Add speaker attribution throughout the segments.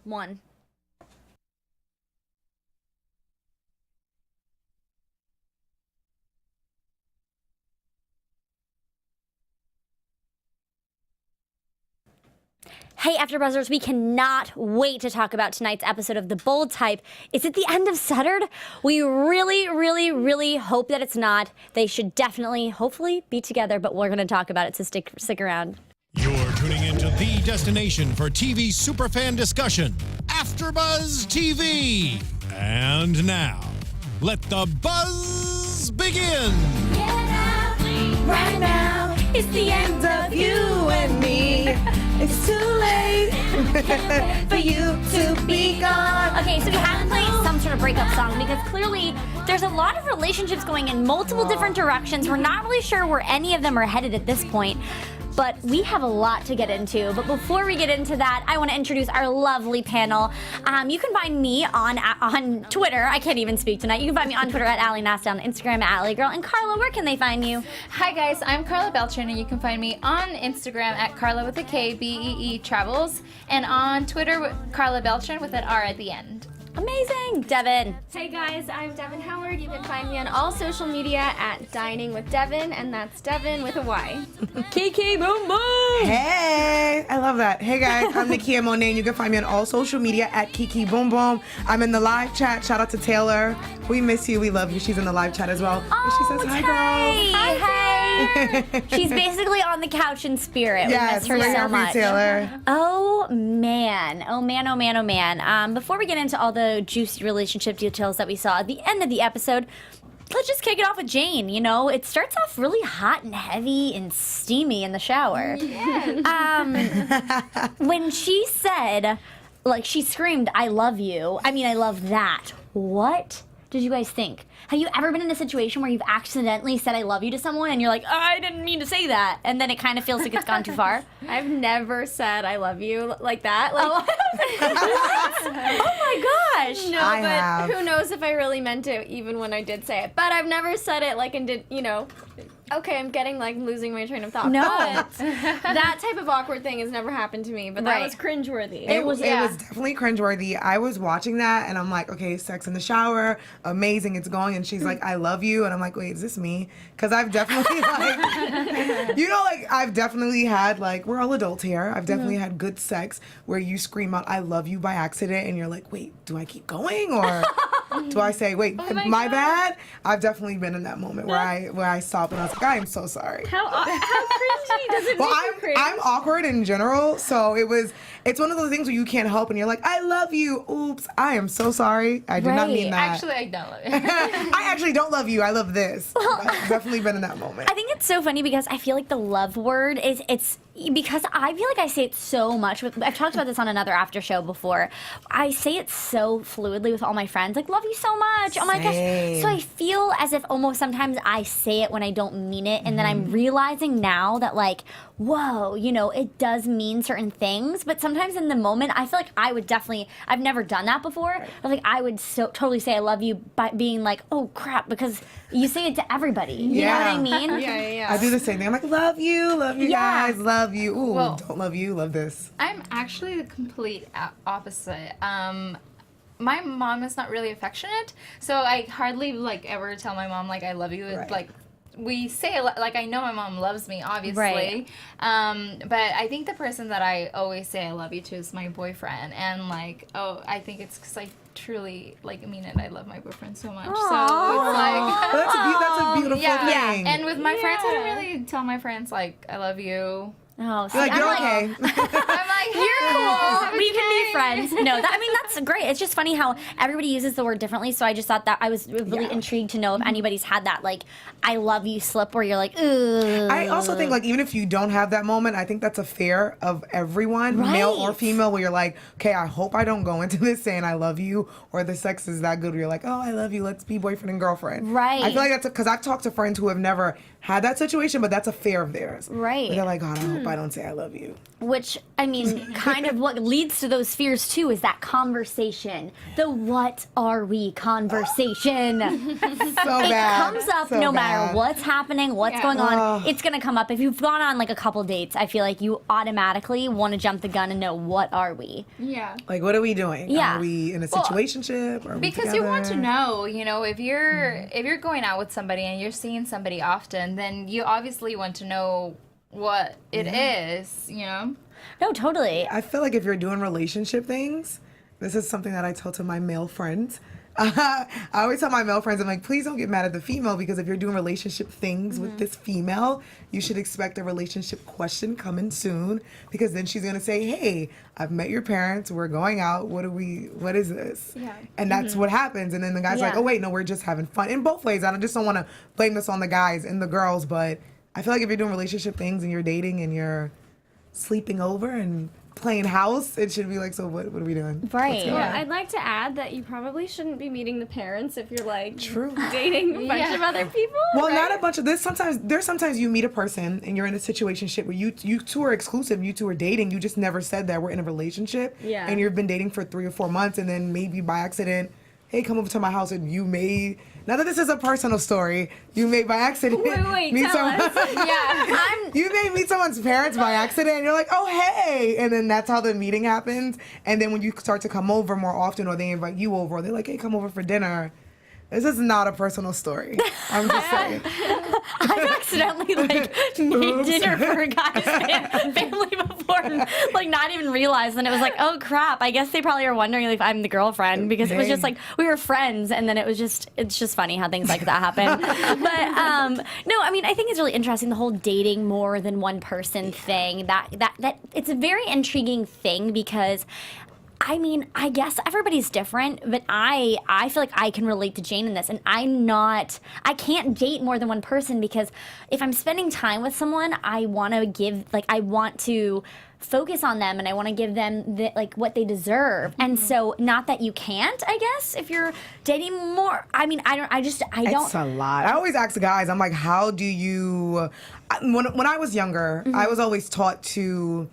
Speaker 1: 1. Hey, AfterBuzzers, we cannot wait to talk about tonight's episode of The Bold Type. Is it the end of Suttard? We really, really, really hope that it's not. They should definitely, hopefully, be together, but we're going to talk about it, so stick around.
Speaker 2: You're tuning into the destination for TV superfan discussion, AfterBuzz TV. And now, let the buzz begin.
Speaker 3: Get out right now. It's the end of you and me. It's too late for you to be gone.
Speaker 1: Okay, so we have to play some sort of breakup song because clearly there's a lot of relationships going in multiple different directions. We're not really sure where any of them are headed at this point. But we have a lot to get into. But before we get into that, I want to introduce our lovely panel. You can find me on Twitter. I can't even speak tonight. You can find me on Twitter at Nasta, on Instagram at AllieGirl. And Karla, where can they find you?
Speaker 4: Hi guys, I'm Karla Beltran, and you can find me on Instagram at Karla with a K, B-E-E Travels, and on Twitter, Karla Beltran with an R at the end.
Speaker 1: Amazing. Devyn.
Speaker 5: Hey guys, I'm Devyn Howard. You can find me on all social media at Dining with Devyn, and that's Devyn with a Y.
Speaker 1: Kiki Boom Boom.
Speaker 6: Hey, I love that. Hey guys, I'm Nakia Monet. You can find me on all social media at Kiki Boom Boom. I'm in the live chat. Shout out to Taylor. We miss you. We love you. She's in the live chat as well. And she says, hi, girls.
Speaker 1: Hi. She's basically on the couch in spirit.
Speaker 6: Yes,
Speaker 1: we miss her so much.
Speaker 6: Taylor.
Speaker 1: Oh man. Oh man, oh man, oh man. Before we get into all the juicy relationship details that we saw at the end of the episode, let's just kick it off with Jane. You know, it starts off really hot and heavy and steamy in the shower.
Speaker 5: Yes.
Speaker 1: When she said, like, she screamed, I love you. I mean, I love that. What did you guys think? Have you ever been in a situation where you've accidentally said I love you to someone and you're like, oh, I didn't mean to say that, and then it kind of feels like it's gone too far?
Speaker 5: I've never said I love you like that. Like,
Speaker 1: Oh my gosh.
Speaker 5: no,
Speaker 6: I
Speaker 5: but
Speaker 6: have.
Speaker 5: who knows if I really meant it even when I did say it. But I've never said it like and did, you know. Okay, I'm getting like losing my train of thought.
Speaker 1: No.
Speaker 5: But that type of awkward thing has never happened to me, but that
Speaker 1: Right.
Speaker 5: was cringeworthy.
Speaker 6: It was definitely cringeworthy. I was watching that and I'm like, okay, sex in the shower, amazing, it's going. And she's like, I love you. And I'm like, wait, is this me? Because I've definitely like, you know, like I've definitely had like, we're all adults here. I've definitely had good sex where you scream out, I love you by accident. And you're like, wait, do I keep going? Or do I say, wait, my bad? I've definitely been in that moment where I stop and I was like, I am so sorry.
Speaker 5: How cringy does it
Speaker 6: Well,
Speaker 5: make you cringe?
Speaker 6: I'm awkward in general, so it's one of those things where you can't help and you're like, I love you. Oops, I am so sorry. I did not mean that.
Speaker 4: Actually, I don't love it.
Speaker 6: I actually don't love you. I love this. I've definitely been in that moment.
Speaker 1: I think it's so funny because I feel like the love word it's because I feel like I say it so much. I've talked about this on another after show before. I say it so fluidly with all my friends, like, love you so much. Oh my gosh.
Speaker 6: Same.
Speaker 1: So I feel as if almost sometimes I say it when I don't mean it. And then I'm realizing now that, like, whoa, you know, it does mean certain things. But sometimes in the moment, I feel like I would definitely, I've never done that before. Right. I was like, I would totally say I love you by being like, oh crap, because you say it to everybody. You know what I mean?
Speaker 5: Yeah.
Speaker 6: I do the same thing. I'm like, love you
Speaker 1: Yeah.
Speaker 6: guys, love you. Ooh,
Speaker 4: Well-
Speaker 6: don't love you, love this.
Speaker 4: I'm actually the complete opposite. My mom is not really affectionate, so I hardly like ever tell my mom like I love you.
Speaker 6: Right.
Speaker 4: Like we say like I know my mom loves me, obviously.
Speaker 1: Right.
Speaker 4: But I think the person that I always say I love you to is my boyfriend, and like I think it's because I truly like mean it. I love my boyfriend so much, so it's like
Speaker 6: But that's a beautiful
Speaker 4: yeah.
Speaker 6: thing.
Speaker 4: And with my friends, I don't really tell my friends like I love you.
Speaker 1: Oh, see,
Speaker 6: You're like,
Speaker 1: I'm
Speaker 6: you're
Speaker 1: like,
Speaker 6: okay.
Speaker 4: I'm like,
Speaker 1: you're cool.
Speaker 4: okay.
Speaker 1: We can be friends. No, I mean, that's great. It's just funny how everybody uses the word differently. So I just thought that I was really intrigued to know if anybody's had that, like, I love you slip where you're like, ugh.
Speaker 6: I also think, like, even if you don't have that moment, I think that's a fear of everyone, male or female, where you're like, okay, I hope I don't go into this saying I love you, or the sex is that good where you're like, oh, I love you, let's be boyfriend and girlfriend.
Speaker 1: Right.
Speaker 6: I feel like that's because I've talked to friends who have never had that situation, but that's a fear of theirs.
Speaker 1: Right.
Speaker 6: They're like, God, I hope I don't say I love you.
Speaker 1: Which, I mean, kind of what leads to those fears too is that conversation. The what are we conversation.
Speaker 6: So
Speaker 1: It
Speaker 6: bad.
Speaker 1: comes up
Speaker 6: So
Speaker 1: no
Speaker 6: bad.
Speaker 1: matter what's happening, what's going on. It's going to come up. If you've gone on like a couple dates, I feel like you automatically want to jump the gun and know what are we.
Speaker 4: Yeah.
Speaker 6: Like, what are we doing?
Speaker 1: Yeah.
Speaker 6: Are we in a situationship? Are we
Speaker 4: Because you want to
Speaker 6: together?
Speaker 4: know, you know, if you're going out with somebody and you're seeing somebody often, then you obviously want to know what it is, you know?
Speaker 1: No, totally.
Speaker 6: I feel like if you're doing relationship things, this is something that I tell to my male friends. I always tell my male friends, I'm like, please don't get mad at the female, because if you're doing relationship things with this female, you should expect a relationship question coming soon, because then she's gonna say, hey, I've met your parents, we're going out, what is this?
Speaker 4: Yeah.
Speaker 6: And that's what happens. And then the guy's like,
Speaker 1: Yeah.
Speaker 6: oh wait, no, we're just having fun. In both ways, I just don't wanna blame this on the guys and the girls, but I feel like if you're doing relationship things and you're dating and you're sleeping over and playing house, it should be like, so what are we doing?
Speaker 1: Right.
Speaker 6: What's going
Speaker 5: Well,
Speaker 6: on?
Speaker 5: I'd like to add that you probably shouldn't be meeting the parents if you're like
Speaker 6: True.
Speaker 5: dating a bunch of other people.
Speaker 6: Well,
Speaker 5: right?
Speaker 6: not a bunch of this. There's sometimes you meet a person and you're in a situationship where you two are exclusive, you two are dating. You just never said that we're in a relationship.
Speaker 5: Yeah.
Speaker 6: And you've been dating for 3 or 4 months, and then maybe by accident, hey, come over to my house, and you may. Now that this is a personal story, you may by accident
Speaker 5: Wait,
Speaker 6: meet
Speaker 5: tell
Speaker 6: someone.
Speaker 5: us.
Speaker 6: You may meet someone's parents by accident, and you're like, oh, hey. And then that's how the meeting happens. And then when you start to come over more often, or they invite you over, or they're like, hey, come over for dinner. This is not a personal story. I'm just saying.
Speaker 1: I've accidentally like made dinner for a guy's family before, and, like not even realized. And it was like, oh crap! I guess they probably are wondering if I'm the girlfriend, because it was just like we were friends, and then it's just funny how things like that happen. But no, I mean I think it's really interesting, the whole dating more than one person thing. That it's a very intriguing thing, because I mean, I guess everybody's different, but I feel like I can relate to Jane in this, and I can't date more than one person, because if I'm spending time with someone, I want to focus on them, and I want to give them what they deserve. And so, not that you can't, I guess, if you're dating more. I mean, I don't.
Speaker 6: It's a lot. I always ask guys, I'm like, how do you, when I was younger, I was always taught to,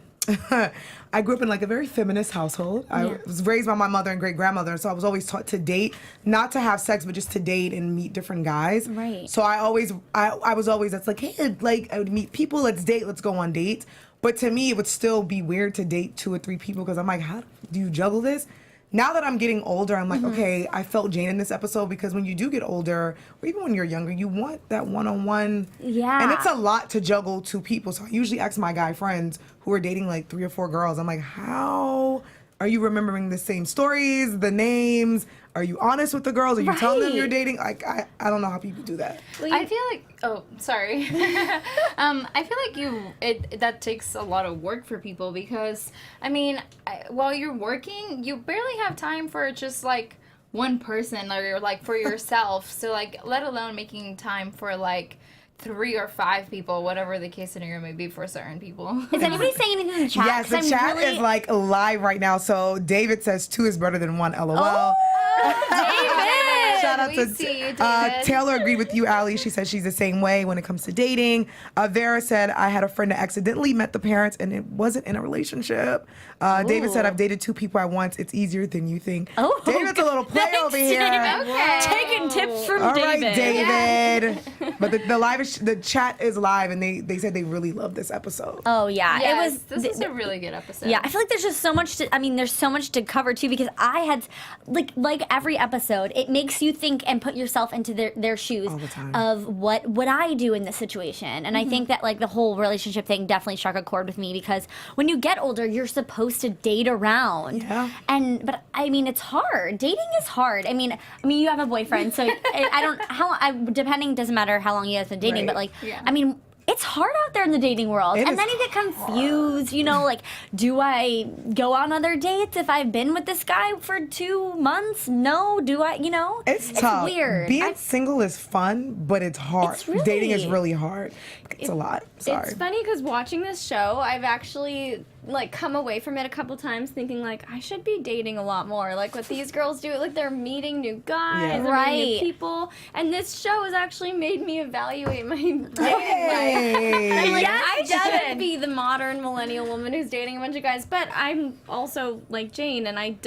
Speaker 6: I grew up in like a very feminist household. I was raised by my mother and great grandmother, so I was always taught to date, not to have sex, but just to date and meet different guys.
Speaker 1: Right.
Speaker 6: So I was always, that's like, hey, like I would meet people, let's date, let's go on dates. But to me, it would still be weird to date 2 or 3 people, because I'm like, how do you juggle this? Now that I'm getting older, I'm like, okay, I felt Jane in this episode, because when you do get older, or even when you're younger, you want that one-on-one.
Speaker 1: Yeah.
Speaker 6: And it's a lot to juggle 2 people. So I usually ask my guy friends who are dating like 3 or 4 girls, I'm like, how are you remembering the same stories, the names? Are you honest with the girls? Are you telling them you're dating? Like, I don't know how people do that.
Speaker 4: I feel like, oh, sorry. I feel like that takes a lot of work for people, because, I mean, while you're working, you barely have time for just, like, one person, or, like, for yourself. So, like, let alone making time for, like, 3 or 5 people, whatever the case scenario may be for certain people.
Speaker 1: Is anybody saying anything in the chat?
Speaker 6: Yes, the
Speaker 1: 'Cause I'm
Speaker 6: chat
Speaker 1: really-
Speaker 6: is like live right now. So David says 2 is better than 1, LOL.
Speaker 1: David!
Speaker 6: Shout out
Speaker 4: We
Speaker 6: to
Speaker 4: see you, David.
Speaker 6: Taylor agreed with you, Allie. She said she's the same way when it comes to dating. Vera said, I had a friend that accidentally met the parents and it wasn't in a relationship. David said, I've dated 2 people at once. It's easier than you think.
Speaker 1: Oh,
Speaker 6: David's a little play
Speaker 1: thanks,
Speaker 6: over here.
Speaker 1: David.
Speaker 4: Okay.
Speaker 1: Taking tips from
Speaker 6: All
Speaker 1: David.
Speaker 6: right, David. But the chat is live, and they said they really loved this episode.
Speaker 1: Oh yeah,
Speaker 4: Yes,
Speaker 1: it was.
Speaker 4: this is a really good episode.
Speaker 1: Yeah, I feel like there's just so much to. I mean, there's so much to cover too, because I had like every episode, it makes you think and put yourself into their shoes
Speaker 6: All the time.
Speaker 1: of what would I do in this situation. And I think that like the whole relationship thing definitely struck a chord with me, because when you get older, you're supposed to date around.
Speaker 6: Yeah.
Speaker 1: But I mean, it's hard. Dating is hard. I mean, you have a boyfriend, so I don't. Depending, doesn't matter how long you guys been dating,
Speaker 6: Right.
Speaker 1: but like,
Speaker 4: Yeah.
Speaker 1: I mean. It's hard out there in the dating world.
Speaker 6: It
Speaker 1: And
Speaker 6: is
Speaker 1: then you get confused, like, do I go on other dates if I've been with this guy for 2 months? No. Do I,
Speaker 6: It's tough.
Speaker 1: weird.
Speaker 6: Being single is fun, but it's hard.
Speaker 1: It's really-
Speaker 6: Dating is really hard. It's a lot. Sorry.
Speaker 5: It's funny because watching this show, I've actually like come away from it a couple times thinking like I should be dating a lot more, like what these girls do. Like they're meeting new guys,
Speaker 6: Yeah.
Speaker 5: they're meeting
Speaker 1: Right.
Speaker 5: new people, and this show has actually made me evaluate my dating life.
Speaker 6: Hey.
Speaker 5: Like,
Speaker 1: Yes,
Speaker 5: I
Speaker 1: Devyn.
Speaker 5: should be the modern millennial woman who's dating a bunch of guys, but I'm also like Jane, and I'm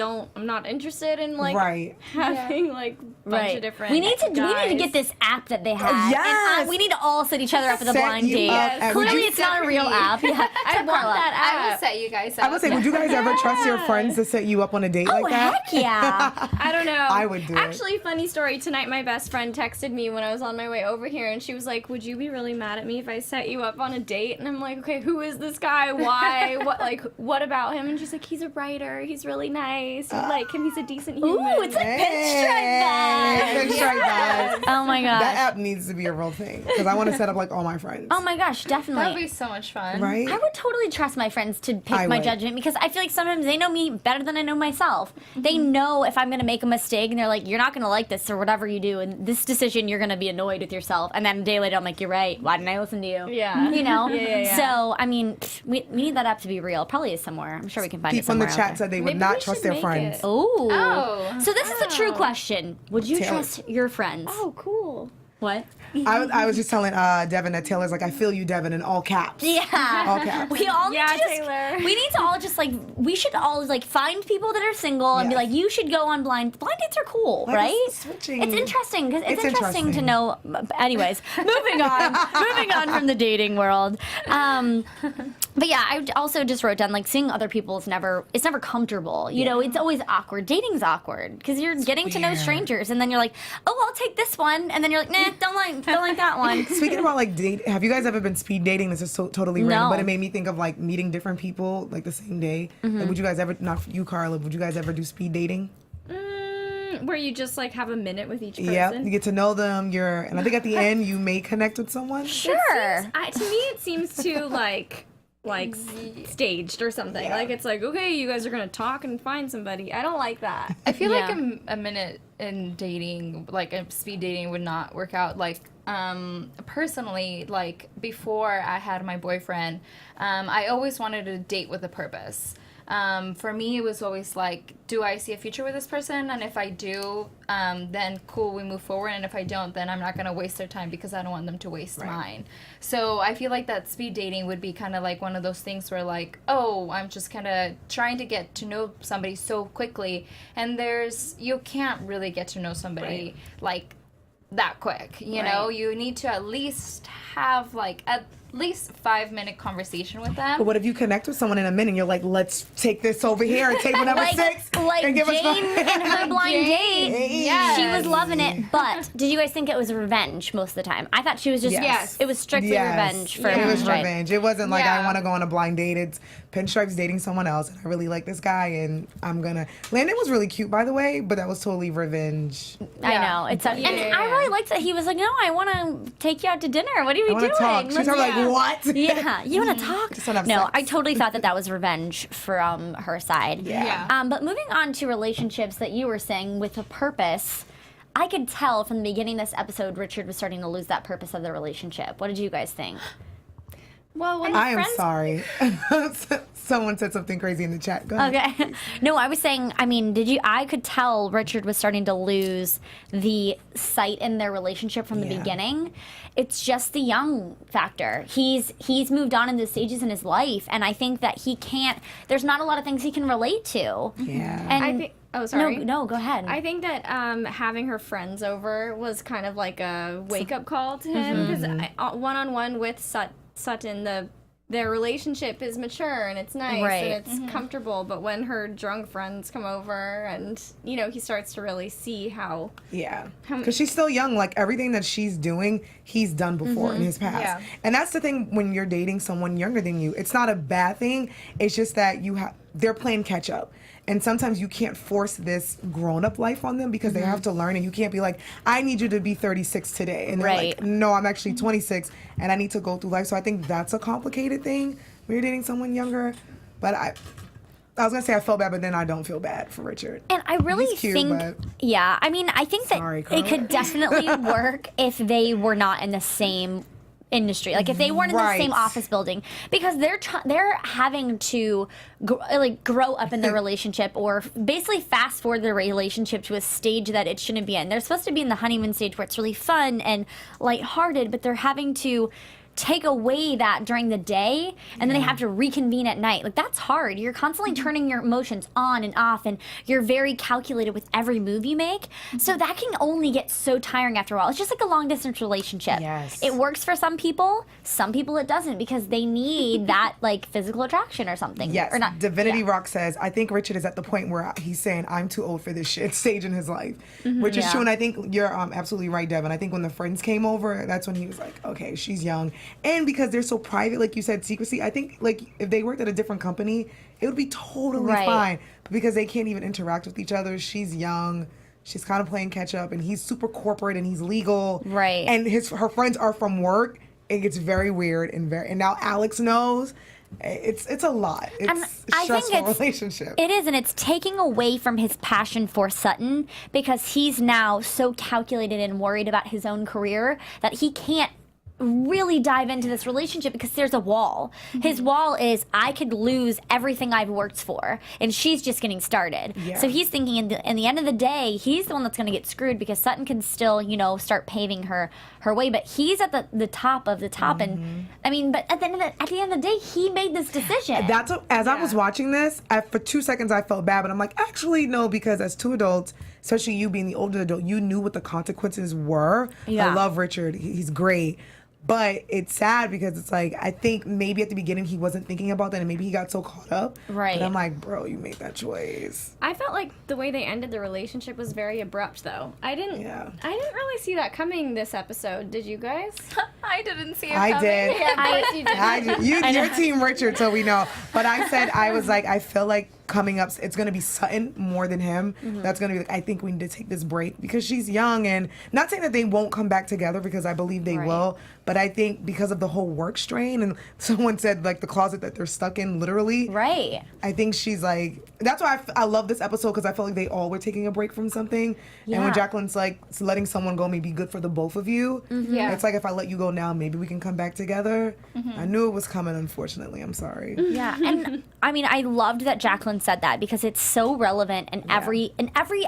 Speaker 5: not interested in like
Speaker 6: Right.
Speaker 5: having like a bunch of different.
Speaker 1: We need to
Speaker 5: guys.
Speaker 1: get this app that they have.
Speaker 6: yes.
Speaker 1: And, we need to all set each other up with a
Speaker 6: Set
Speaker 1: blind
Speaker 6: you
Speaker 1: date.
Speaker 6: up at- would
Speaker 1: Clearly,
Speaker 6: you
Speaker 1: it's not a real
Speaker 4: set me?
Speaker 1: app. Yeah.
Speaker 5: I want
Speaker 1: Karla.
Speaker 5: that
Speaker 4: I will
Speaker 5: app.
Speaker 4: set you guys up.
Speaker 6: I would say, would you guys ever trust your friends to set you up on a date
Speaker 1: Oh
Speaker 6: like that?
Speaker 1: heck yeah!
Speaker 5: I don't know.
Speaker 6: I would do it.
Speaker 5: Actually, funny story. Tonight, my best friend texted me when I was on my way over here, and she was like, "Would you be really mad at me if I set you up on a date?" And I'm like, "Okay, who is this guy? Why? What about him?" And she's like, "He's a writer. He's really nice. You like him. He's a decent human."
Speaker 1: Ooh, it's like pinstripe vibes.
Speaker 6: Pinstripe vibes.
Speaker 1: Oh my gosh.
Speaker 6: That app needs to be a real thing because I want to set up like all my friends.
Speaker 1: Oh my gosh,
Speaker 4: That would
Speaker 1: definitely.
Speaker 4: be so much fun.
Speaker 6: Right?
Speaker 1: I would totally trust my friends to pick
Speaker 6: I
Speaker 1: my
Speaker 6: would.
Speaker 1: judgment because I feel like sometimes they know me better than I know myself. They know if I'm going to make a mistake and they're like, you're not going to like this or whatever you do. And this decision, you're going to be annoyed with yourself. And then a day later, I'm like, you're right. Why didn't I listen to you?
Speaker 5: Yeah.
Speaker 1: You know?
Speaker 5: Yeah.
Speaker 1: So, I mean, we need that app to be real. Probably is somewhere. I'm sure we can find it
Speaker 6: People in the
Speaker 1: somewhere.
Speaker 6: chat said they would
Speaker 5: Maybe
Speaker 6: not
Speaker 5: we
Speaker 6: trust
Speaker 5: should
Speaker 6: their
Speaker 5: make
Speaker 6: friends.
Speaker 5: it.
Speaker 1: Oh.
Speaker 4: Oh.
Speaker 1: So this is a true question. Would you
Speaker 6: Taylor.
Speaker 1: trust your friends?
Speaker 5: Oh, cool.
Speaker 1: What?
Speaker 6: I was just telling Devyn that Taylor's like, I feel you, Devyn, in all caps.
Speaker 1: Yeah.
Speaker 6: All caps.
Speaker 1: We all need
Speaker 5: Yeah,
Speaker 1: to just,
Speaker 5: Taylor.
Speaker 1: we need to all just like we should all like find people that are single and be
Speaker 6: Yes.
Speaker 1: like, you should go on blind dates are cool,
Speaker 6: Like,
Speaker 1: right?
Speaker 6: it's switching.
Speaker 1: It's interesting because it's
Speaker 6: It's
Speaker 1: interesting to
Speaker 6: interesting.
Speaker 1: know. Anyways, moving on from the dating world. But yeah, I also just wrote down like seeing other people is never comfortable. You know, it's always awkward. Dating's awkward because you're getting to know
Speaker 6: weird.
Speaker 1: strangers and then you're like, oh, I'll take this one, and then you're like, nah, don't like that one.
Speaker 6: Speaking about like date, have you guys ever been speed dating? This is so totally random,
Speaker 1: No.
Speaker 6: but it made me think of like meeting different people like the same day. Like, would you guys ever? Not you, Karla. Would you guys ever do speed dating?
Speaker 5: Where you just like have a minute with each person.
Speaker 6: Yeah, you get to know them. And I think at the end you may connect with someone.
Speaker 1: Sure.
Speaker 5: To me, it seems too like staged or something.
Speaker 6: Yeah.
Speaker 5: Like it's like, okay, you guys are gonna talk and find somebody. I don't like that.
Speaker 4: I feel
Speaker 1: Yeah.
Speaker 4: like a minute in dating, like a speed dating, would not work out. Like, personally, like before I had my boyfriend, I always wanted to date with a purpose. For me, it was always like, do I see a future with this person? And if I do, then cool, we move forward. And if I don't, then I'm not going to waste their time because I don't want them to waste mine. So I feel like that speed dating would be kind of like one of those things where like, oh, I'm just kind of trying to get to know somebody so quickly. And you can't really get to know somebody like that quick. You know, you need to at least have like at least 5-minute conversation with them.
Speaker 6: But what if you connect with someone in a minute and you're like, let's take this over here and table number 6
Speaker 1: Like
Speaker 6: and give us
Speaker 1: Jane and her blind date.
Speaker 4: Yes.
Speaker 1: She was loving it, but did you guys think it was revenge most of the time? I thought she was just,
Speaker 6: Yes.
Speaker 1: it was strictly revenge for
Speaker 6: It was
Speaker 1: Pinstripe.
Speaker 6: revenge. It wasn't like I
Speaker 4: Yeah.
Speaker 6: want to go on a blind date. It's Pinstripe's dating someone else, and I really like this guy, and I'm gonna. Landon was really cute, by the way, but that was totally revenge.
Speaker 1: I know. It's and I really liked that he was like, no, I want to take you out to dinner. What are we
Speaker 6: I want
Speaker 1: doing?
Speaker 6: to talk. She's
Speaker 1: Let's-
Speaker 6: probably like, what?
Speaker 1: Yeah, you want to talk?
Speaker 6: Just wanna have
Speaker 1: No,
Speaker 6: sex.
Speaker 1: I totally thought that was revenge from her side.
Speaker 6: Yeah.
Speaker 1: But moving on to relationships that you were saying with a purpose, I could tell from the beginning of this episode, Richard was starting to lose that purpose of the relationship. What did you guys think?
Speaker 5: Well, when
Speaker 6: I am
Speaker 5: friends
Speaker 6: sorry. Someone said something crazy in the chat. Go ahead.
Speaker 1: Okay. No, I was saying, I mean, I could tell Richard was starting to lose the sight in their relationship from the
Speaker 6: Yeah.
Speaker 1: beginning. It's just the young factor. He's moved on in the stages in his life, and I think that there's not a lot of things he can relate to.
Speaker 6: Yeah.
Speaker 1: And
Speaker 5: I think. Oh, sorry.
Speaker 1: No, go ahead.
Speaker 5: I think that having her friends over was kind of like a wake-up call to him because one-on-one with Sutton, their relationship is mature and it's nice
Speaker 1: Right.
Speaker 5: and it's comfortable. But when her drunk friends come over and he starts to really see how.
Speaker 6: Yeah, because she's still young. Like everything that she's doing, he's done before in his past.
Speaker 4: Yeah.
Speaker 6: And that's the thing when you're dating someone younger than you. It's not a bad thing. It's just that they're playing catch up. And sometimes you can't force this grown-up life on them because they have to learn, and you can't be like, I need you to be 36 today. And they're like, no, I'm actually 26, and I need to go through life. So I think that's a complicated thing when you're dating someone younger. But I was going to say I felt bad, but then I don't feel bad for Richard.
Speaker 1: And I really
Speaker 6: He's cute,
Speaker 1: think,
Speaker 6: but-
Speaker 1: I mean, I think that
Speaker 6: Sorry,
Speaker 1: it
Speaker 6: Karla.
Speaker 1: could definitely work if they were not in the same industry, like if they weren't in the
Speaker 6: Right.
Speaker 1: same office building, because they're having to grow up in their relationship, or basically fast forward their relationship to a stage that it shouldn't be in. They're supposed to be in the honeymoon stage where it's really fun and lighthearted, but they're having to take away that during the day, and then they have to reconvene at night. Like, that's hard. You're constantly turning your emotions on and off, and you're very calculated with every move you make. So that can only get so tiring after a while. It's just like a long distance relationship.
Speaker 6: Yes.
Speaker 1: It works for some people it doesn't, because they need that like physical attraction or something.
Speaker 6: Yes.
Speaker 1: Or not.
Speaker 6: Divinity
Speaker 1: yeah.
Speaker 6: Rock says, I think Richard is at the point where he's saying, I'm too old for this shit stage in his life. Which is true, and I think you're absolutely right, Devin. I think when the friends came over, that's when he was like, okay, she's young. And because they're so private, like you said, secrecy, I think like if they worked at a different company, it would be totally fine. But because they can't even interact with each other, she's young. She's kind of playing catch up, and he's super corporate and he's legal.
Speaker 1: Right.
Speaker 6: And her friends are from work. It gets very weird and now Alex knows. It's a lot. It's
Speaker 1: And
Speaker 6: a
Speaker 1: I think
Speaker 6: stressful relationship.
Speaker 1: It is, and it's taking away from his passion for Sutton, because he's now so calculated and worried about his own career that he can't really dive into this relationship because there's a wall. His wall is, I could lose everything I've worked for, and she's just getting started.
Speaker 6: Yeah.
Speaker 1: So he's thinking in the end of the day, he's the one that's going to get screwed, because Sutton can still, start paving her way, but he's at the top of the top. And I mean, but at the end of the day, he made this decision.
Speaker 6: As I was watching this, for 2 seconds I felt bad, but I'm like, actually no, because as two adults, especially you being the older adult, you knew what the consequences were.
Speaker 1: Yeah.
Speaker 6: I love Richard. He's great. But it's sad because it's like, I think maybe at the beginning he wasn't thinking about that, and maybe he got so caught up.
Speaker 1: Right.
Speaker 6: But I'm like, bro, you made that choice.
Speaker 5: I felt like the way they ended the relationship was very abrupt, though. I didn't really see that coming this episode. Did you guys?
Speaker 4: I didn't see it
Speaker 6: I
Speaker 4: coming.
Speaker 6: did.
Speaker 4: Yeah, of course you did.
Speaker 6: I did. You're Team Richard, so we know. But I was like, I feel like coming up, it's going to be Sutton more than him. That's going to be like, I think we need to take this break because she's young, and not saying that they won't come back together, because I believe they will, but I think because of the whole work strain, and someone said like the closet that they're stuck in, literally.
Speaker 1: Right.
Speaker 6: I think she's like, that's why I love this episode, because I felt like they all were taking a break from something.
Speaker 1: Yeah.
Speaker 6: And when Jacqueline's like, letting someone go may be good for the both of you.
Speaker 4: Yeah.
Speaker 6: It's like, if I let you go now, maybe we can come back together. I knew it was coming, unfortunately. I'm sorry.
Speaker 1: Yeah, and I mean, I loved that Jacqueline said that, because it's so relevant in every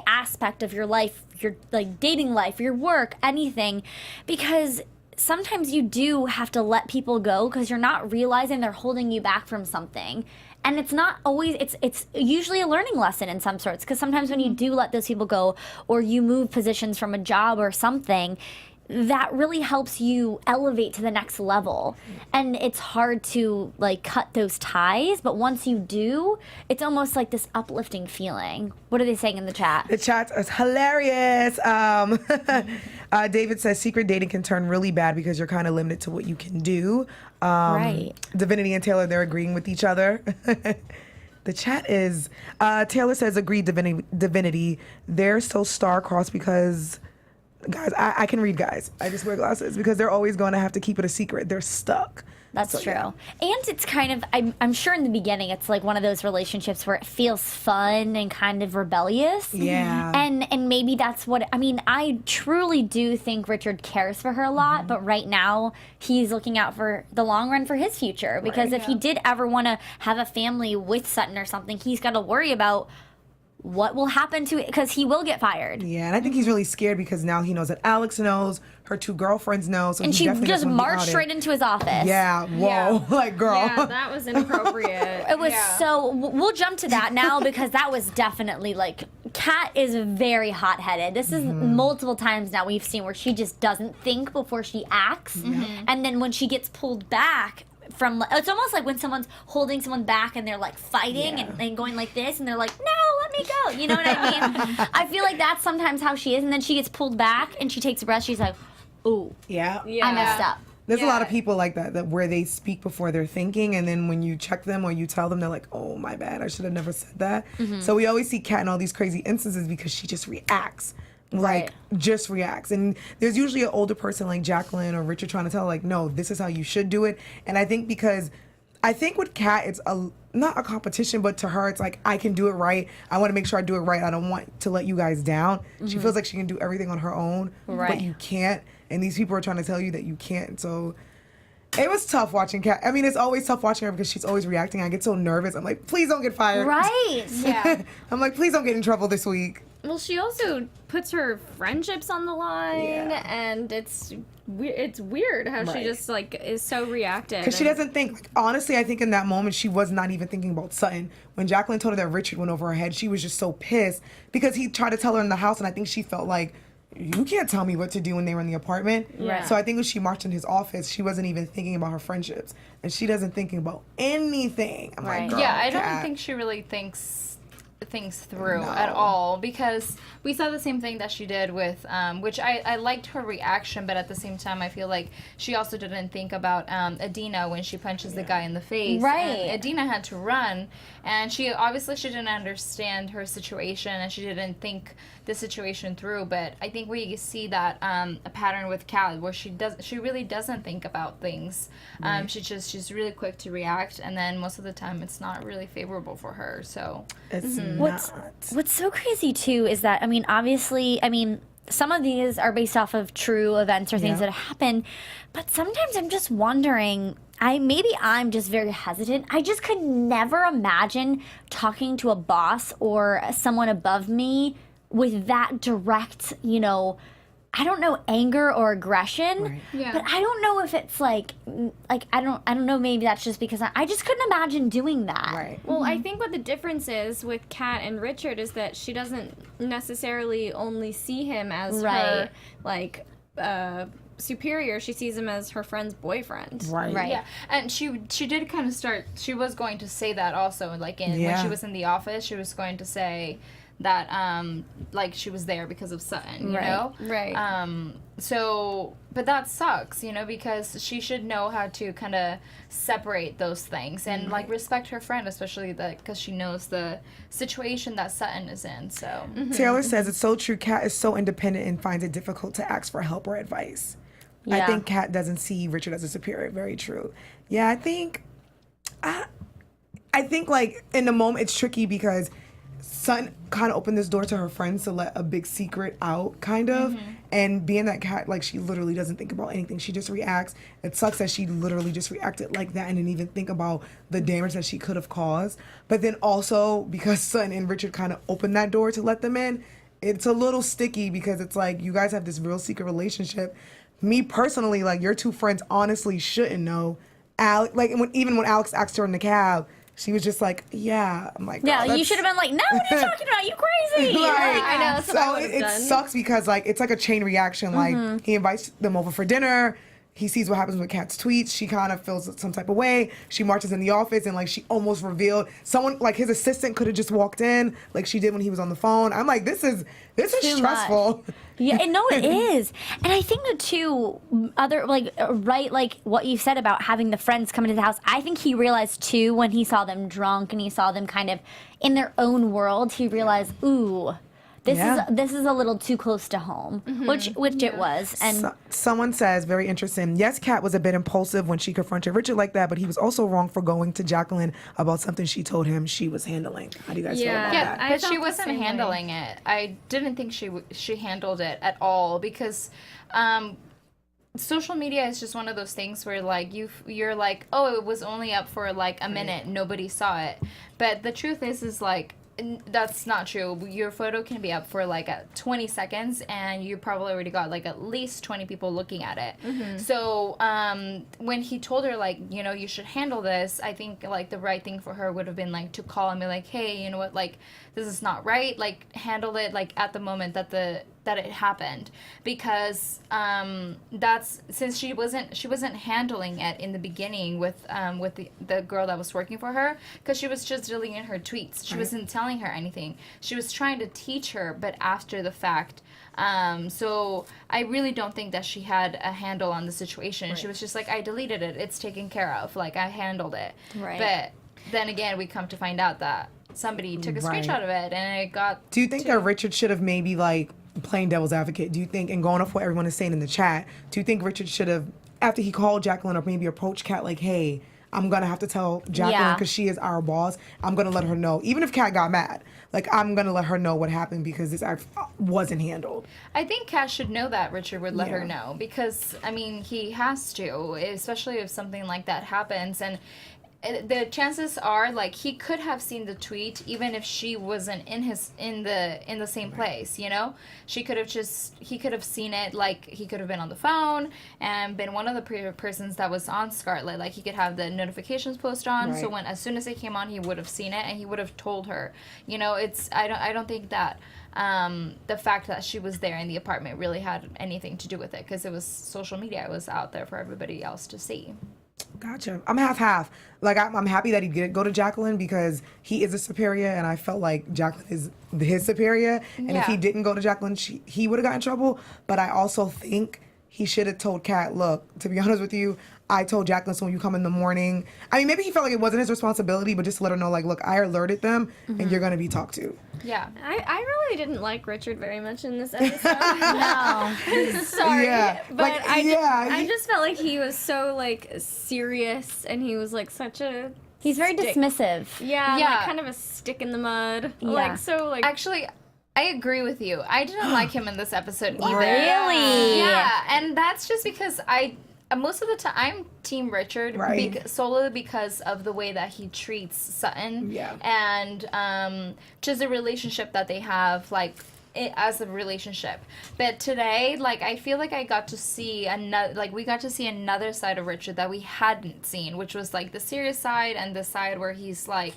Speaker 1: aspect of your life, your like dating life, your work, anything, because sometimes you do have to let people go because you're not realizing they're holding you back from something. And it's not always, it's usually a learning lesson in some sorts, because sometimes when you do let those people go, or you move positions from a job or something, that really helps you elevate to the next level. And it's hard to like cut those ties, but once you do, it's almost like this uplifting feeling. What are they saying in the chat?
Speaker 6: The chat is hilarious. David says secret dating can turn really bad because you're kind of limited to what you can do.
Speaker 1: Right.
Speaker 6: Divinity and Taylor, they're agreeing with each other. The chat is, Taylor says, agreed, Divinity. They're still star-crossed because, guys, I can read, guys. I just wear glasses, because they're always going to have to keep it a secret. They're stuck.
Speaker 1: That's
Speaker 6: So,
Speaker 1: true.
Speaker 6: yeah.
Speaker 1: And it's kind of, I'm sure in the beginning, it's like one of those relationships where it feels fun and kind of rebellious.
Speaker 6: Yeah.
Speaker 1: And maybe that's what, I mean, I truly do think Richard cares for her a lot, but right now he's looking out for the long run for his future. Because if he did ever want to have a family with Sutton or something, he's got to worry about what will happen to it, because he will get fired.
Speaker 6: Yeah, and I think he's really scared because now he knows that Alex knows, her two girlfriends know, so
Speaker 1: And
Speaker 6: he
Speaker 1: she
Speaker 6: definitely
Speaker 1: just
Speaker 6: doesn't wanna be
Speaker 1: marched
Speaker 6: outed.
Speaker 1: right into his office.
Speaker 6: Yeah, whoa,
Speaker 5: Yeah.
Speaker 6: like, girl.
Speaker 5: Yeah, that was inappropriate.
Speaker 1: It was we'll jump to that now, because that was definitely like, Kat is very hot-headed. This is multiple times now we've seen where she just doesn't think before she acts. And then when she gets pulled back from, it's almost like when someone's holding someone back and they're like fighting and going like this, and they're like, no, let me go. You know what I mean? I feel like that's sometimes how she is, and then she gets pulled back and she takes a breath. She's like, ooh,
Speaker 6: Yeah.
Speaker 1: I messed up.
Speaker 6: There's a lot of people like that where they speak before they're thinking, and then when you check them or you tell them, they're like, oh, my bad, I should have never said that. So we always see Kat in all these crazy instances because she just reacts. Like, just reacts. And there's usually an older person like Jacqueline or Richard trying to tell her, like, no, this is how you should do it. And I think with Kat, it's not a competition, but to her, it's like, I can do it right. I want to make sure I do it right. I don't want to let you guys down. She feels like she can do everything on her own, but you can't. And these people are trying to tell you that you can't. So It was tough watching Kat. I mean, it's always tough watching her because she's always reacting. I get so nervous. I'm like, please don't get fired.
Speaker 1: Right.
Speaker 4: Yeah.
Speaker 6: I'm like, please don't get in trouble this week.
Speaker 5: Well, she also puts her friendships on the line, and it's weird how she just like is so reactive.
Speaker 6: Because she doesn't think. Like, honestly, I think in that moment she was not even thinking about Sutton. When Jacqueline told her that Richard went over her head, she was just so pissed because he tried to tell her in the house, and I think she felt like, you can't tell me what to do when they were in the apartment.
Speaker 5: Yeah.
Speaker 6: So I think when she marched in his office, she wasn't even thinking about her friendships, and she doesn't thinking about anything. I'm like, girl,
Speaker 4: Yeah, I don't
Speaker 6: Kat.
Speaker 4: think she really thinks things through at all, because we saw the same thing that she did with which I liked her reaction, but at the same time I feel like she also didn't think about Adina when she punches the guy in the face.
Speaker 1: Right.
Speaker 4: And Adina had to run, and she didn't understand her situation, and she didn't think the situation through. But I think we see that a pattern with Kat where she really doesn't think about things. She's really quick to react, and then most of the time it's not really favorable for her. So
Speaker 6: It's
Speaker 1: What's
Speaker 6: not.
Speaker 1: so crazy too is that, I mean, obviously, some of these are based off of true events or things that have happened, but sometimes I'm just wondering, maybe I'm just very hesitant. I just could never imagine talking to a boss or someone above me with that direct, I don't know, anger or aggression.
Speaker 6: Right.
Speaker 4: Yeah.
Speaker 1: But I don't know if it's like I don't know, maybe that's just because I just couldn't imagine doing that.
Speaker 6: Right.
Speaker 5: Well, I think what the difference is with Kat and Richard is that she doesn't necessarily only see him as her, like, superior. She sees him as her friend's boyfriend.
Speaker 6: Right.
Speaker 1: Right.
Speaker 4: yeah, and she did kind of start. She was going to say that also, like when she was in the office, she was going to say that like she was there because of Sutton, you know?
Speaker 5: Right.
Speaker 4: So, but that sucks, because she should know how to kind of separate those things and like respect her friend, especially because she knows the situation that Sutton is in. So
Speaker 6: Taylor says it's so true. Kat is so independent and finds it difficult to ask for help or advice. I
Speaker 1: Yeah.
Speaker 6: think Kat doesn't see Richard as a superior. Very true. Yeah, I think like in the moment it's tricky because Sutton kind of opened this door to her friends to let a big secret out, kind of. And being that Kat, like, she literally doesn't think about anything. She just reacts. It sucks that she literally just reacted like that and didn't even think about the damage that she could have caused. But then also, because Sutton and Richard kind of opened that door to let them in, it's a little sticky because it's like, you guys have this real secret relationship. Me personally, like, your two friends honestly shouldn't know. Like, even when Alex asked her in the cab, she was just like, yeah. I'm like,
Speaker 1: Yeah,
Speaker 6: oh,
Speaker 1: you should have been like, no, what are you talking about? You crazy.
Speaker 6: Right.
Speaker 5: I know, that's what I
Speaker 6: So
Speaker 5: would've
Speaker 6: it
Speaker 5: done.
Speaker 6: sucks because, like, it's like a chain reaction. Like, he invites them over for dinner. He sees what happens with Kat's tweets. She kind of feels some type of way. She marches in the office and, like, she almost revealed someone, like, his assistant could have just walked in like she did when he was on the phone. I'm like, this is
Speaker 1: Too
Speaker 6: stressful.
Speaker 1: Yeah, and no, it is. And I think the two other, like, right, like what you said about having the friends come into the house, I think he realized too when he saw them drunk and he saw them kind of in their own world, he realized, ooh, this is a little too close to home, which it was. And
Speaker 6: Someone says, very interesting, yes, Kat was a bit impulsive when she confronted Richard like that, but he was also wrong for going to Jacqueline about something she told him she was handling. How do you guys feel about
Speaker 5: Yeah.
Speaker 6: that?
Speaker 5: I
Speaker 4: but
Speaker 5: felt
Speaker 4: she
Speaker 5: the
Speaker 4: wasn't
Speaker 5: same way.
Speaker 4: handling it. I didn't think she handled it at all, because social media is just one of those things where, like, you're like, oh, it was only up for like a minute, nobody saw it. But the truth is like, that's not true. Your photo can be up for like 20 seconds and you probably already got like at least 20 people looking at it. So when he told her, like, you should handle this, I think like the right thing for her would have been like to call and be like, hey, you know what, like, this is not right, like, handle it like at the moment that it happened, because that's, since she wasn't handling it in the beginning with the girl that was working for her, because she was just deleting her tweets. She wasn't telling her anything. She was trying to teach her, but after the fact. So I really don't think that she had a handle on the situation. She was just like, I deleted it, it's taken care of, like, I handled it.
Speaker 1: Right.
Speaker 4: But then again, we come to find out that somebody took a screenshot of it and it got.
Speaker 6: Do you think that Richard should have maybe, like, playing devil's advocate, do you think, and going off what everyone is saying in the chat, do you think Richard should have, after he called Jacqueline, or maybe approached Kat like, hey, I'm going to have to tell Jacqueline
Speaker 1: Yeah.
Speaker 6: because she is our boss. I'm going to let her know. Even if Kat got mad, like, I'm going to let her know what happened because this act wasn't handled.
Speaker 4: I think Kat should know that Richard would let her
Speaker 6: Yeah.
Speaker 4: know because, I mean, he has to, especially if something like that happens. And the chances are, like, he could have seen the tweet even if she wasn't in the same place, you know? He could have seen it, like, he could have been on the phone and been one of the persons that was on Scarlet. Like, he could have the notifications post on, so
Speaker 6: Right.
Speaker 4: as soon as it came on, he would have seen it and he would have told her. You know, I don't think that the fact that she was there in the apartment really had anything to do with it because it was social media. It was out there for everybody else to see.
Speaker 6: Gotcha. I'm half-half. Like, I'm happy that he did go to Jacqueline because he is a superior, and I felt like Jacqueline is his superior. And if he
Speaker 4: Yeah.
Speaker 6: didn't go to Jacqueline, he would have got in trouble. But I also think he should have told Kat, look, to be honest with you, I told Jacqueline, so when you come in the morning, I mean, maybe he felt like it wasn't his responsibility, but just to let her know, like, look, I alerted them, and you're going to be talked to.
Speaker 4: Yeah.
Speaker 5: I really didn't like Richard very much in this episode.
Speaker 1: No.
Speaker 5: Sorry,
Speaker 6: Yeah,
Speaker 5: but
Speaker 6: like,
Speaker 5: I just felt like he was so like serious, and he was like such a
Speaker 1: He's very
Speaker 5: stick.
Speaker 1: dismissive.
Speaker 5: Yeah,
Speaker 4: Yeah.
Speaker 5: like kind of a stick in the mud.
Speaker 1: Yeah.
Speaker 5: Like so like
Speaker 4: Actually, I agree with you. I didn't like him in this episode either.
Speaker 1: Really?
Speaker 4: Yeah, and that's just because most of the time I'm Team Richard,
Speaker 6: Right.
Speaker 4: solely because of the way that he treats Sutton.
Speaker 6: Yeah.
Speaker 4: And just the relationship that they have, like, as a relationship. But today, like, I feel like I got to see we got to see another side of Richard that we hadn't seen, which was like the serious side and the side where he's like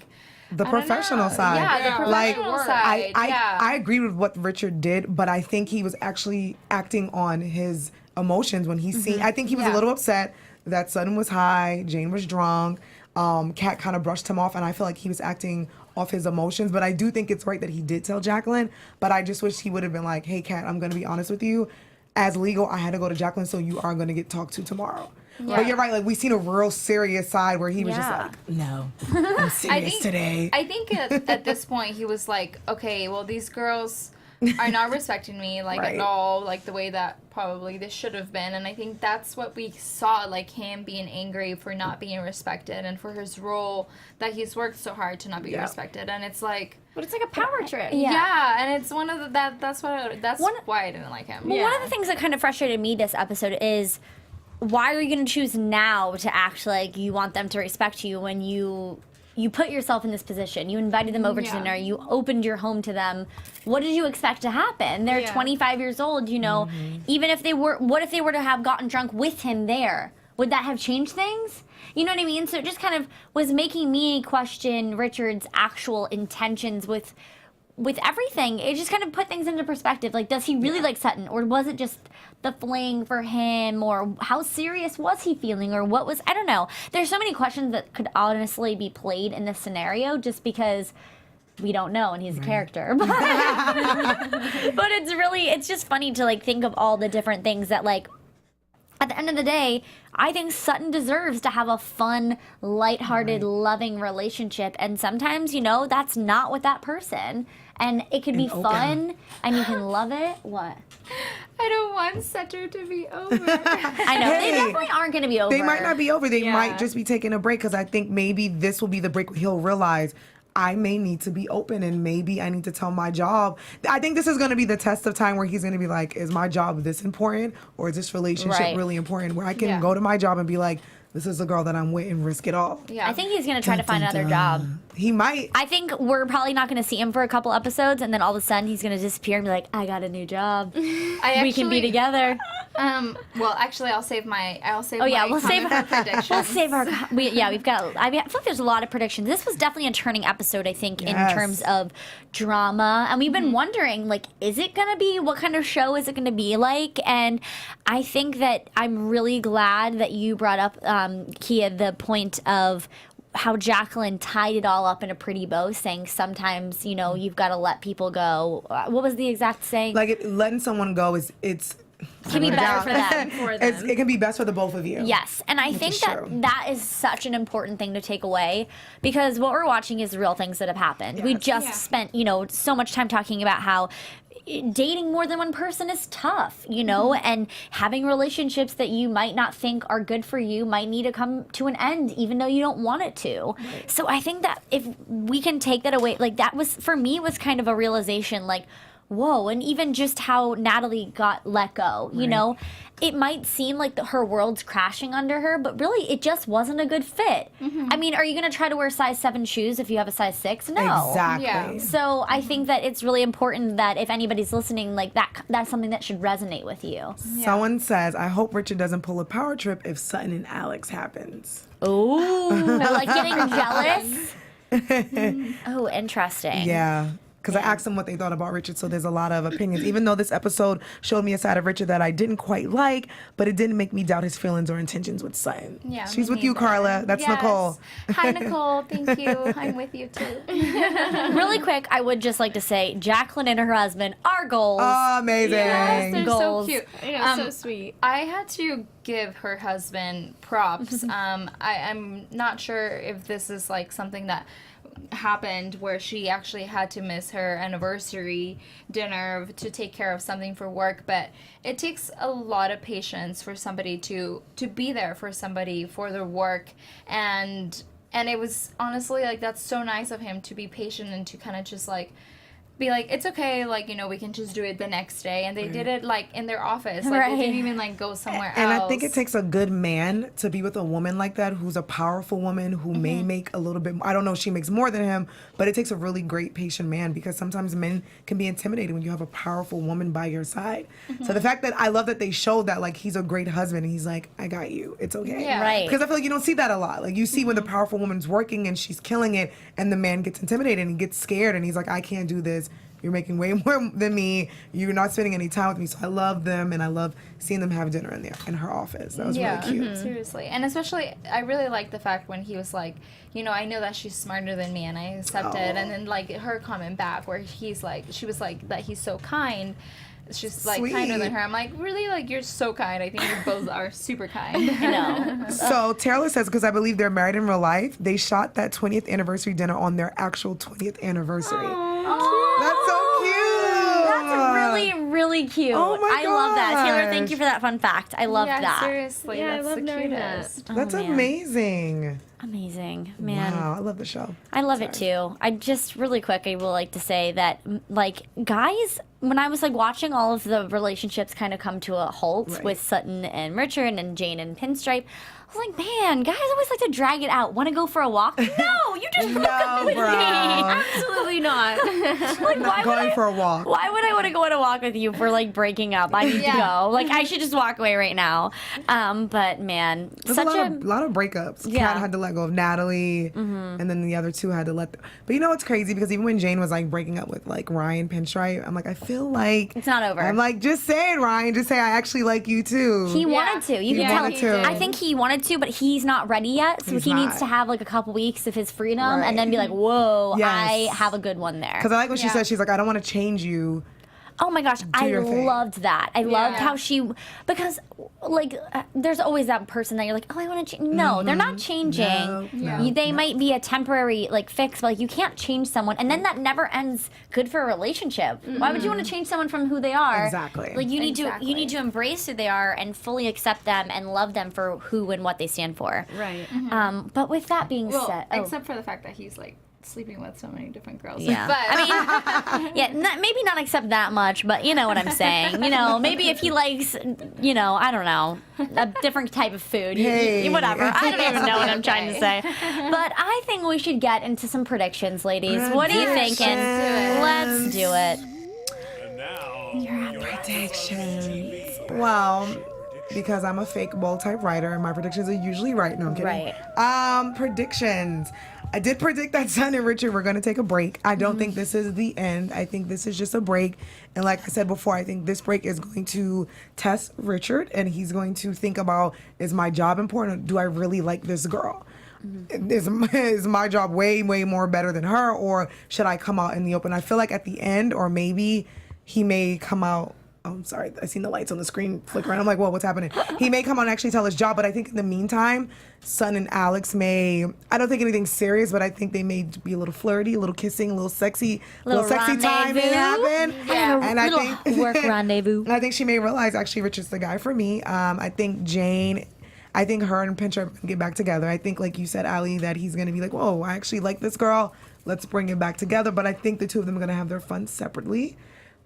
Speaker 6: The
Speaker 4: I don't
Speaker 6: professional
Speaker 4: know.
Speaker 6: side.
Speaker 4: Yeah, the
Speaker 6: Like,
Speaker 4: professional side.
Speaker 6: I agree with what Richard did, but I think he was actually acting on his emotions when he seen. I think he was a
Speaker 4: Yeah.
Speaker 6: little upset that Sutton was high, Jane was drunk. Kat kind of brushed him off, and I feel like he was acting off his emotions. But I do think it's right that he did tell Jacqueline. But I just wish he would have been like, "Hey, Kat, I'm going to be honest with you. As legal, I had to go to Jacqueline, so you are going to get talked to tomorrow." But you're right. Like, we seen a real serious side where he was just
Speaker 1: Yeah.
Speaker 6: like, "No, I'm serious today."
Speaker 4: I think at this point he was like, okay, well, these girls are not respecting me like
Speaker 6: Right.
Speaker 4: at all, like the way that probably they should have been. And I think that's what we saw, like him being angry for not being respected and for his role that he's worked so hard to not be
Speaker 6: Yeah.
Speaker 4: respected. And it's like,
Speaker 5: but it's like a power trip.
Speaker 4: yeah, and it's one of the that's why I didn't like him.
Speaker 1: Well, one of the things that kind of frustrated me this episode is why are you going to choose now to act like you want them to respect you when you put yourself in this position? You invited them over to
Speaker 4: Yeah.
Speaker 1: dinner. You opened your home to them. What did you expect to happen? They're
Speaker 5: Yeah.
Speaker 1: 25 years old, you know. Even if they were, what if they were to have gotten drunk with him there? Would that have changed things? You know what I mean? So it just kind of was making me question Richard's actual intentions with everything. It just kind of put things into perspective. Like, does he really like Sutton, or was it just the fling for him, or how serious was he feeling, or what was, I don't know. There's so many questions that could honestly be played in this scenario just because we don't know and he's a character. But, but it's just funny to like think of all the different things that, like, at the end of the day, I think Sutton deserves to have a fun, lighthearted, loving relationship. And sometimes, you know, that's not with that person. And it could be fun and you can love it. What?
Speaker 4: I don't want Sutter to be over.
Speaker 1: I know. They
Speaker 6: Hey,
Speaker 1: definitely aren't going to be over.
Speaker 6: They might not be over. They
Speaker 5: Yeah.
Speaker 6: might just be taking a break because I think maybe this will be the break where he'll realize I may need to be open and maybe I need to tell my job. I think this is going to be the test of time where he's going to be like, is my job this important or is this relationship
Speaker 1: Right.
Speaker 6: really important? Where I can
Speaker 4: Yeah.
Speaker 6: go to my job and be like, this is the girl that I'm with and risk it all.
Speaker 4: Yeah.
Speaker 1: I think he's going to try to find another job.
Speaker 6: He might.
Speaker 1: I think we're probably not going to see him for a couple episodes, and then all of a sudden he's going to disappear and be like, I got a new job. We can be together.
Speaker 4: Well, actually, I'll save my.
Speaker 1: Oh yeah, we'll save
Speaker 4: comment for predictions.
Speaker 1: we'll save our. We've got. I feel like there's a lot of predictions. This was definitely a turning episode, I think, in
Speaker 6: Yes.
Speaker 1: terms of drama, and we've been wondering, like, is it gonna be, what kind of show is it gonna be like? And I think that I'm really glad that you brought up, Kia, the point of how Jacqueline tied it all up in a pretty bow, saying sometimes, you know, you've got to let people go. What was the exact saying?
Speaker 6: Like letting someone go is it's
Speaker 1: can be better for them.
Speaker 6: It can be best for the both of you.
Speaker 1: Yes, and I think
Speaker 6: is
Speaker 1: that
Speaker 6: true.
Speaker 1: that is such an important thing to take away because what we're watching is real things that have happened. We just spent, so much time talking about how dating more than one person is tough, and having relationships that you might not think are good for you might need to come to an end even though you don't want it to. Right. So I think that if we can take that away, like that was, for me, was kind of a realization, like, whoa, and even just how Natalie got let go, it might seem like her world's crashing under her, but really it just wasn't a good fit. I mean, are you going to try to wear size 7 shoes if you have a size 6? No.
Speaker 6: Exactly.
Speaker 4: Yeah.
Speaker 1: So I think that it's really important that if anybody's listening, like that's something that should resonate with you.
Speaker 6: Someone says, I hope Richard doesn't pull a power trip if Sutton and Alex happens.
Speaker 1: Oh, like getting jealous? Oh, interesting.
Speaker 6: Yeah. Because I asked them what they thought about Richard, so there's a lot of opinions. Even though this episode showed me a side of Richard that I didn't quite like, but it didn't make me doubt his feelings or intentions with Sutton.
Speaker 4: Yeah,
Speaker 6: She's
Speaker 4: me
Speaker 6: with you,
Speaker 4: neither.
Speaker 6: Karla. That's
Speaker 4: Yes.
Speaker 6: Nicole.
Speaker 4: Hi, Nicole. Thank you. I'm with you, too.
Speaker 1: Really quick, I would just like to say Jacqueline and her husband are goals.
Speaker 6: Oh, amazing.
Speaker 4: Yes, they're
Speaker 1: Goals.
Speaker 4: so cute.
Speaker 5: I know, so sweet.
Speaker 4: I had to give her husband props. I'm not sure if this is like something that happened where she actually had to miss her anniversary dinner to take care of something for work, but it takes a lot of patience for somebody to be there for somebody for their work, and it was honestly like that's so nice of him to be patient and to kind of just like be like, it's okay, like, we can just do it the next day. And they did it, like, in their office. Like, they didn't even, like, go somewhere else.
Speaker 6: And I think it takes a good man to be with a woman like that who's a powerful woman who may make a little bit, I don't know if she makes more than him, but it takes a really great patient man because sometimes men can be intimidated when you have a powerful woman by your side. So the fact that I love that they showed that, like, he's a great husband and he's like, I got you. It's okay.
Speaker 4: Yeah.
Speaker 1: Right.
Speaker 6: Because I feel like you don't see that a lot. Like, you see when the powerful woman's working and she's killing it and the man gets intimidated and he gets scared and he's like, I can't do this. You're making way more than me. You're not spending any time with me. So I love them, and I love seeing them have dinner in her office. That was really cute.
Speaker 4: Seriously. And especially, I really like the fact when he was like, I know that she's smarter than me, and I accept it. And then, like, her comment back where he's like, she was like, that he's so kind. She's, like, kinder than her. I'm like, really? Like, you're so kind. I think you both are super kind.
Speaker 1: I know.
Speaker 6: So Taylor says, because I believe they're married in real life, they shot that 20th anniversary dinner on their actual 20th anniversary. That's so cute.
Speaker 1: That's really, really cute.
Speaker 6: Oh my
Speaker 1: I love that. Taylor, thank
Speaker 6: gosh.
Speaker 1: you for that fun fact. I love
Speaker 4: yeah,
Speaker 1: that.
Speaker 4: seriously.
Speaker 5: Yeah, I
Speaker 4: that's
Speaker 5: love
Speaker 4: the
Speaker 5: knowing that.
Speaker 4: cutest.
Speaker 6: That's
Speaker 1: man.
Speaker 6: amazing.
Speaker 1: Amazing, man.
Speaker 6: Wow, I love the show.
Speaker 1: I love it too. I just really quick, I would like to say that, like, guys, when I was like watching all of the relationships kind of come to a halt with Sutton and Richard and Jane and Pinstripe, I was like, man, guys always like to drag it out. Want to go for a walk? No, you just broke up with
Speaker 6: bro.
Speaker 1: me.
Speaker 5: Absolutely not.
Speaker 1: Like, why would
Speaker 6: Going
Speaker 1: I?
Speaker 6: for a walk.
Speaker 1: Why would I want to go on a walk with you if we're like breaking up? I need to go. Like, I should just walk away right now. But man,
Speaker 6: There's
Speaker 1: such
Speaker 6: a lot of breakups.
Speaker 1: Yeah.
Speaker 6: Kat had to let go of Natalie, and then the other two had to let. But you know what's crazy? Because even when Jane was like breaking up with like Ryan Pinstripe, I'm like, I feel like
Speaker 1: it's not over.
Speaker 6: I'm like, just say it, Ryan. Just say I actually like you too.
Speaker 1: He wanted to. You
Speaker 6: He
Speaker 1: can
Speaker 6: wanted
Speaker 1: tell.
Speaker 6: to.
Speaker 1: I think he wanted to, but he's not ready yet. So
Speaker 6: He's
Speaker 1: he needs
Speaker 6: not.
Speaker 1: to have like a couple weeks of his freedom,
Speaker 6: Right.
Speaker 1: and then be like, "Whoa,
Speaker 6: Yes.
Speaker 1: I have a good one there."
Speaker 6: Because I like what she said. She's like, I don't want to change you.
Speaker 1: Oh my gosh, I
Speaker 6: your thing.
Speaker 1: loved that. I loved how she, because like there's always that person that you're like, oh, I want to change. No, they're not changing. They might be a temporary like fix, but like you can't change someone, and then that never ends good for a relationship. Why would you want to change someone from who they are?
Speaker 6: Exactly.
Speaker 1: Like you need to embrace who they are and fully accept them and love them for who and what they stand for.
Speaker 5: Right.
Speaker 1: But with that being said,
Speaker 4: Except for the fact that he's like sleeping with so many different girls.
Speaker 1: Yeah.
Speaker 4: But
Speaker 1: I mean, yeah, maybe not accept that much, but you know what I'm saying. Maybe if he likes, I don't know, a different type of food.
Speaker 6: Hey.
Speaker 1: Whatever. I don't even know what I'm trying to say. But I think we should get into some predictions, ladies. What are you thinking? Let's do it.
Speaker 2: And now,
Speaker 6: Predictions. Well, because I'm a fake bold type writer and my predictions are usually right. No, I'm kidding.
Speaker 1: Right.
Speaker 6: Predictions. I did predict that Sutton and Richard were going to take a break. I don't think this is the end. I think this is just a break. And like I said before, I think this break is going to test Richard and he's going to think about, is my job important? Do I really like this girl? Is my job way, way more better than her? Or should I come out in the open? I feel like at the end, or maybe he may come out Oh, I'm sorry. I seen the lights on the screen flickering. I'm like, whoa, what's happening? He may come on and actually tell his job, but I think in the meantime, Sutton and Alex may, I don't think anything serious, but I think they may be a little flirty, a little kissing, a little sexy time may happen.
Speaker 1: Yeah.
Speaker 6: And
Speaker 1: Little
Speaker 6: I think
Speaker 1: work rendezvous.
Speaker 6: And I think she may realize actually Richard's the guy for me. I think Jane, I think her and Pincher get back together. I think, like you said, Ali, that he's gonna be like, whoa, I actually like this girl. Let's bring it back together. But I think the two of them are gonna have their fun separately.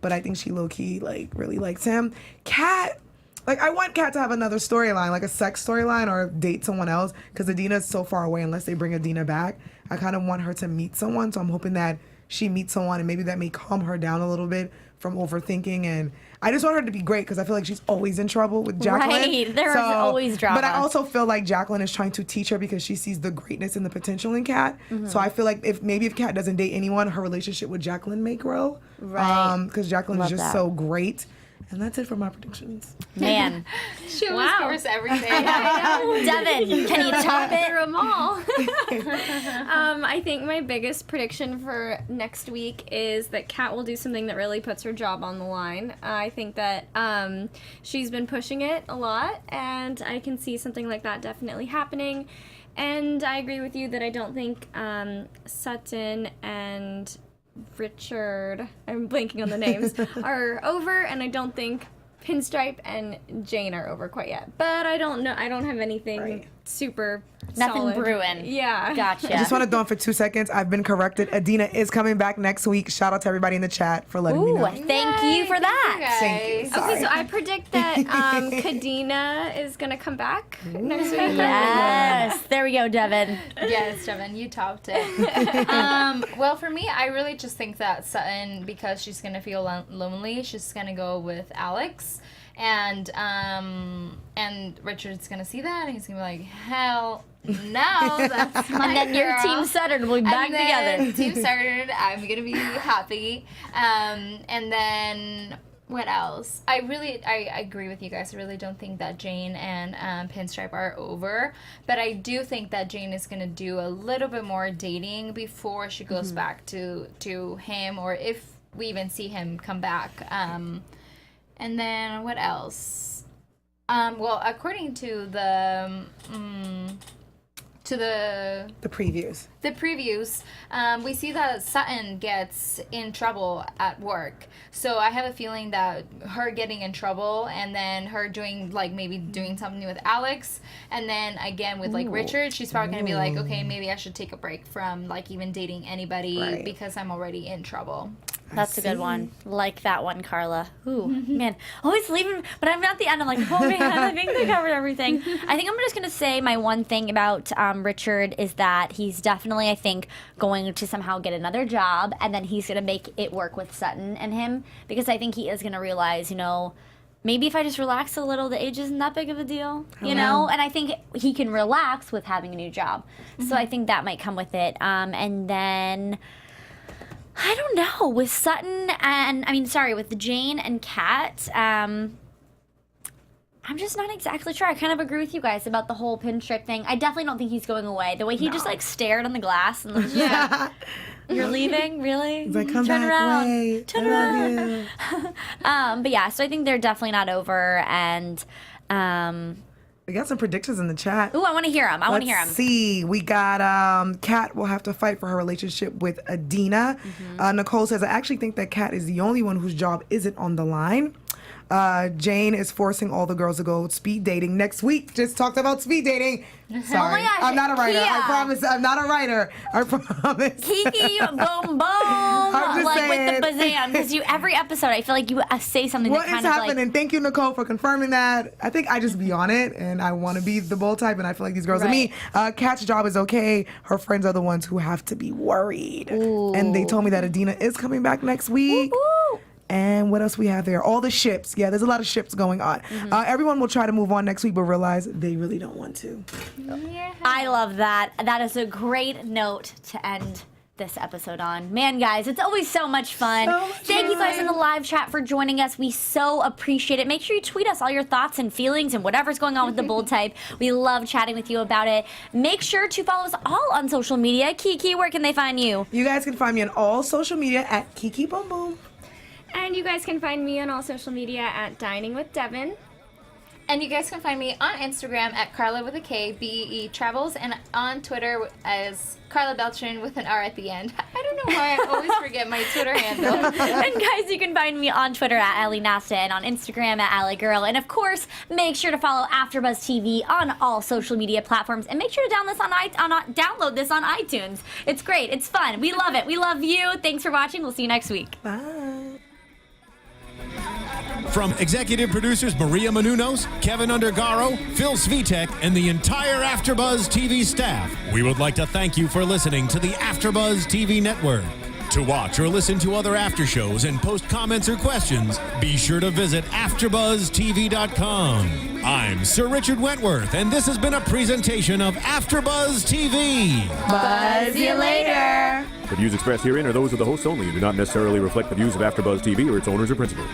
Speaker 6: But I think she low-key, like, really likes him. Kat, like, I want Kat to have another storyline, like a sex storyline or date someone else, because Adina is so far away unless they bring Adina back. I kind of want her to meet someone, so I'm hoping that she meets someone and maybe that may calm her down a little bit from overthinking. And I just want her to be great because I feel like she's always in trouble with Jacqueline.
Speaker 1: Right, there's always drama.
Speaker 6: But I also feel like Jacqueline is trying to teach her because she sees the greatness and the potential in Kat. So I feel like if Kat doesn't date anyone, her relationship with Jacqueline may grow.
Speaker 1: Right.
Speaker 6: Because Jacqueline
Speaker 1: Love
Speaker 6: is just
Speaker 1: that.
Speaker 6: so great. And that's it for my predictions.
Speaker 1: Man.
Speaker 4: She always covers everything.
Speaker 1: Devyn, can you top it?
Speaker 5: Through 'em all. I think my biggest prediction for next week is that Kat will do something that really puts her job on the line. I think that she's been pushing it a lot, and I can see something like that definitely happening. And I agree with you that I don't think Sutton and Richard, I'm blanking on the names, are over, and I don't think Pinstripe and Jane are over quite yet. But I don't know. I don't have anything super
Speaker 1: Nothing
Speaker 5: solid.
Speaker 1: brewing.
Speaker 5: Yeah.
Speaker 1: Gotcha.
Speaker 6: I just want to throw in for 2 seconds. I've been corrected. Adina is coming back next week. Shout out to everybody in the chat for letting me
Speaker 1: Ooh,
Speaker 6: know.
Speaker 1: thank you for that.
Speaker 6: Thank you.
Speaker 5: Okay, so I predict that Kadena is gonna come back next week.
Speaker 1: Yes. There we go, Devyn.
Speaker 4: Yes, Devyn, you topped it. Well, for me, I really just think that Sutton, because she's gonna feel lonely, she's gonna go with Alex, and Richard's gonna see that, and he's gonna be like, hell no, that's my
Speaker 1: And then your
Speaker 4: girl.
Speaker 1: team Sutton will be back
Speaker 4: And then
Speaker 1: together.
Speaker 4: Team started. I'm gonna be happy. And then what else? I agree with you guys. I really don't think that Jane and Pinstripe are over, but I do think that Jane is gonna do a little bit more dating before she goes back to him, or if we even see him come back. And then what else? Well, according to the
Speaker 6: previews.
Speaker 4: the previews, we see that Sutton gets in trouble at work. So I have a feeling that her getting in trouble and then her doing, like, maybe doing something with Alex, and then again with, like, Richard, she's probably going to be like, okay, maybe I should take a break from, like, even dating anybody because I'm already in trouble.
Speaker 1: That's a good one. Like that one, Karla. Ooh, man. Always leaving, but I'm at the end. I'm like, oh man, I think they covered everything. I think I'm just going to say my one thing about Richard is that he's definitely, I think, going to somehow get another job, and then he's going to make it work with Sutton and him, because I think he is going to realize, you know, maybe if I just relax a little, the age isn't that big of a deal, you know? And I think he can relax with having a new job. So I think that might come with it. And then, I don't know, with Sutton and, with Jane and Kat, I'm just not exactly sure. I kind of agree with you guys about the whole Pinstripe thing. I definitely don't think he's going away. The way he just, like, stared on the glass and was just you're leaving? Really?
Speaker 6: He's like, come
Speaker 1: Turn
Speaker 6: back,
Speaker 1: around.
Speaker 6: wait.
Speaker 1: Turn
Speaker 6: I
Speaker 1: around.
Speaker 6: love you.
Speaker 1: But yeah, so I think they're definitely not over, and
Speaker 6: We got some predictions in the chat.
Speaker 1: ooh, I want to hear them.
Speaker 6: Let's see. We got Kat will have to fight for her relationship with Adina. Nicole says, I actually think that Kat is the only one whose job isn't on the line. Jane is forcing all the girls to go speed dating next week. Just talked about speed dating. Sorry.
Speaker 1: gosh,
Speaker 6: I'm not a writer.
Speaker 1: Kia.
Speaker 6: I promise. I'm not a writer. I promise.
Speaker 1: Kiki, boom, boom,
Speaker 6: just
Speaker 1: like
Speaker 6: saying.
Speaker 1: with the bazam, because you every episode I feel like you say something
Speaker 6: What
Speaker 1: that kind
Speaker 6: is
Speaker 1: of
Speaker 6: happening?
Speaker 1: like.
Speaker 6: Thank you, Nicole, for confirming that. I think I just be on it, and I want to be the bull type, and I feel like these girls are me. Kat's job is okay. Her friends are the ones who have to be worried. And they told me that Adina is coming back next week.
Speaker 1: Woo!
Speaker 6: And what else we have there? All the ships. Yeah, there's a lot of ships going on. Everyone will try to move on next week, but realize they really don't want to.
Speaker 1: I love that. That is a great note to end this episode on. Man, guys, it's always so much fun. Thank you guys in the live chat for joining us. We so appreciate it. Make sure you tweet us all your thoughts and feelings and whatever's going on with the Bull Type. We love chatting with you about it. Make sure to follow us all on social media. Kiki, where can they find you?
Speaker 6: You guys can find me on all social media at Kiki Boom Boom.
Speaker 5: And you guys can find me on all social media at Dining with Devyn.
Speaker 4: And you guys can find me on Instagram at Karla with a K, B-E-E Travels, and on Twitter as Karla Beltran with an R at the end. I don't know why I always forget my Twitter handle.
Speaker 1: And guys, you can find me on Twitter at Nasta and on Instagram at AllieGirl. And of course, make sure to follow AfterBuzz TV on all social media platforms. And make sure to download this on iTunes. It's great. It's fun. We love it. We love you. Thanks for watching. We'll see you next week.
Speaker 6: Bye.
Speaker 2: From executive producers Maria Menounos, Kevin Undergaro, Phil Svitek, and the entire AfterBuzz TV staff, we would like to thank you for listening to the AfterBuzz TV network. To watch or listen to other after shows and post comments or questions, be sure to visit AfterBuzzTV.com. I'm Sir Richard Wentworth, and this has been a presentation of AfterBuzz TV.
Speaker 3: Buzz you later.
Speaker 7: The views expressed herein are those of the hosts only and do not necessarily reflect the views of AfterBuzz TV or its owners or principals.